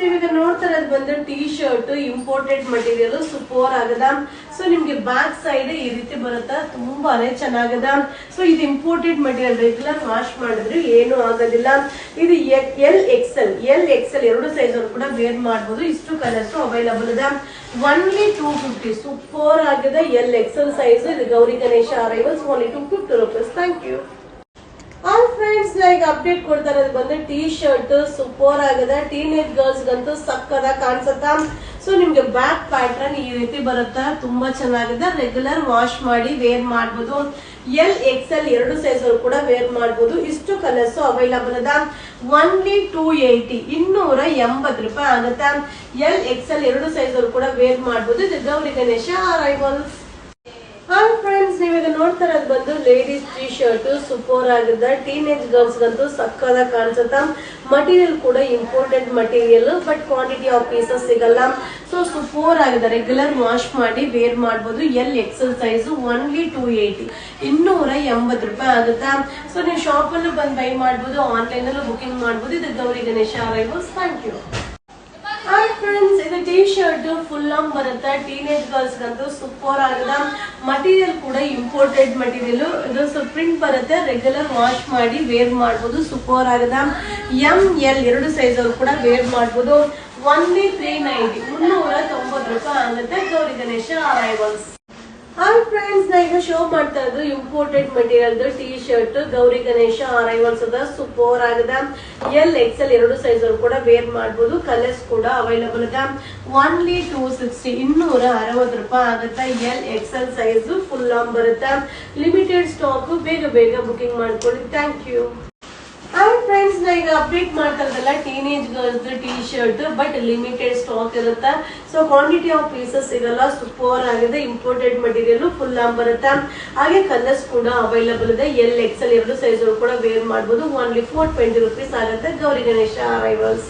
ನೀವೀಗ ನೋಡ್ತಾ ಇರೋದು ಬಂದು T shirt imported material super ಆಗದ. ಸೊ ನಿಮ್ಗೆ ಬ್ಯಾಕ್ ಸೈಡ್ ಈ ರೀತಿ ಬರುತ್ತಾ, ತುಂಬಾನೇ ಚೆನ್ನಾಗದ. ಸೊ ಇದು ಇಂಪೋರ್ಟೆಡ್ ಮಟೀರಿಯಲ್, ರೆಗ್ಯುಲರ್ ವಾಶ್ ಮಾಡಿದ್ರೆ ಏನು ಆಗೋದಿಲ್ಲ. ಇದು ಎಲ್ ಎಕ್ಸೆಲ್ ಎರಡು ಸೈಜ್ ಕೂಡ ವೇರ್ ಮಾಡಬಹುದು. ಇಷ್ಟು ಕಲರ್ಸ್ ಅವೈಲಬಲ್ ಇದೆ. ಒನ್ಲಿ 250 ಸೂಪರ್ ಆಗಿದೆ. L XL size. ಇದು Gauri Ganesha arrivals, only 250 rupees. Thank you. All friends, like update ಕೊಡ್ತಾ ಇರೋದು ಬಂದು ಟೀ ಶರ್ಟ್ ಸೂಪರ್ ಆಗಿದೆ. ಟೀನೇಜ್ ಗರ್ಲ್ಸ್ ಗಂತೂ ಸಕ್ಕದ ಕಾಣಿಸುತ್ತಾ. ಸೊ ನಿಮ್ಗೆ ಬ್ಯಾಕ್ ಪ್ಯಾಟರ್ನ್ ಈ ರೀತಿ ಬರುತ್ತಾ, ತುಂಬಾ ಚೆನ್ನಾಗಿದೆ. ರೆಗ್ಯುಲರ್ ವಾಶ್ ಮಾಡಿ ವೇರ್ ಮಾಡಬಹುದು. ಎಲ್ ಎಕ್ಸೆಲ್ ಎರಡು ಸೈಜ್ ಕೂಡ ವೇರ್ ಮಾಡಬಹುದು. ಇಷ್ಟು ಕಲರ್ಸ್ ಅವೈಲಬಲ್ ಅದ. ಒನ್ಲಿ 280 280 ಆಗುತ್ತೆ. ಎಲ್ ಎಕ್ಸೆಲ್ ಎರಡು ಸೈಜ್ ಕೂಡ ವೇರ್ ಮಾಡಬಹುದು. ಇದು Gauri Ganesha arrivals. Hi friends, ನೀವೀಗ ನೋಡ್ತಾ ಇರೋದು ಬಂದು ಲೇಡೀಸ್ ಟೀ ಶರ್ಟ್ ಸೂಪರ್ ಆಗಿದೆ. ಟೀನೇಜ್ ಗರ್ಲ್ಸ್ ಗಂತೂ ಸಕ್ಕದ ಕಾಣಿಸುತ್ತಾ. ಮಟೀರಿಯಲ್ ಕೂಡ imported material, but quantity of pieces ಸಿಗಲ್ಲ. ಸೊ ಸೂಪರ್ ಆಗಿದೆ. ರೆಗ್ಯುಲರ್ ವಾಶ್ ಮಾಡಿ ವೇರ್ ಮಾಡಬಹುದು. L XL size. ಒನ್ಲಿ 280 280 ಆಗುತ್ತಾ. ಸೊ ನೀವು ಶಾಪ್ ಅಲ್ಲೂ ಬಂದು ಬೈ ಮಾಡಬಹುದು, ಆನ್ಲೈನ್ ಅಲ್ಲೂ ಬುಕಿಂಗ್ ಮಾಡಬಹುದು. ಇದು Gauri Ganesha arrivals. Thank you. Hi friends, ಇದು ಟೀ ಶರ್ಟ್ ಫುಲ್ ಲಾಂಗ್ ಬರುತ್ತೆ. ಟೀನೇಜ್ ಗರ್ಲ್ಸ್ ಗಂತೂ ಸೂಪರ್ ಆಗಿದೆ. ಮಟೀರಿಯಲ್ ಕೂಡ ಇಂಪೋರ್ಟೆಡ್ ಮಟೀರಿಯಲ್. ಇದು ಪ್ರಿಂಟ್ ಬರುತ್ತೆ. ರೆಗ್ಯುಲರ್ ವಾಶ್ ಮಾಡಿ ವೇರ್ ಮಾಡಬಹುದು. ಸೂಪರ್ ಆಗಿದೆ. ಎಂ ಎಲ್ ಎರಡು ಸೈಜ್ ಅವರು ಕೂಡ ವೇರ್ ಮಾಡಬಹುದು. ಒನ್ಲಿ 390 390 ಆಗುತ್ತೆ. Gauri Ganesha arrivals. Hi friends, ನಾ ಈಗ ಶೋ ಮಾಡ್ತಾ ಇರೋದು imported material T shirt Gauri Ganesha arrivals ಅದ. ಸೂಪರ್ ಆಗಿದೆ. ಎಲ್ ಎಕ್ಸೆಲ್ ಎರಡು ಸೈಜ್ ಕೂಡ ವೇರ್ ಮಾಡಬಹುದು. ಕಲರ್ಸ್ ಕೂಡ ಅವೈಲಬಲ್ ಇದೆ. ಒನ್ಲಿ 260 260 ಆಗುತ್ತೆ. L XL size full long ಬರುತ್ತೆ. Limited stock. ಬೇಗ ಬುಕಿಂಗ್ ಮಾಡ್ಕೊಳ್ಳಿ. Thank you. ಹಾಯ್ ಫ್ರೆಂಡ್ಸ್, ನಾ ಈಗ ಅಪ್ಡೇಟ್ ಮಾಡ್ತಾ ಇರೋದಲ್ಲ teenage girls T shirt, but limited stock ಇರುತ್ತೆ. ಸೊ ಕ್ವಾಂಟಿಟಿ ಆಫ್ ಪೀಸಸ್ ಸಿಗಲ್ಲ. ಸೂಪರ್ ಆಗಿದೆ. ಇಂಪೋರ್ಟೆಡ್ ಮಟೀರಿಯಲ್ ಫುಲ್ ಲಾಂಗ್ ಬರುತ್ತೆ. ಹಾಗೆ ಕಲರ್ಸ್ ಕೂಡ ಅವೈಲಬಲ್ ಇದೆ. ಎಲ್ ಎಕ್ಸೆಲ್ ಎರಡು ಸೈಜ್ ಕೂಡ ವೇರ್ ಮಾಡಬಹುದು. ಓನ್ಲಿ 420 rupees ಆಗುತ್ತೆ. ಗೌರಿ ಗಣೇಶ ಅರೈವಲ್ಸ್.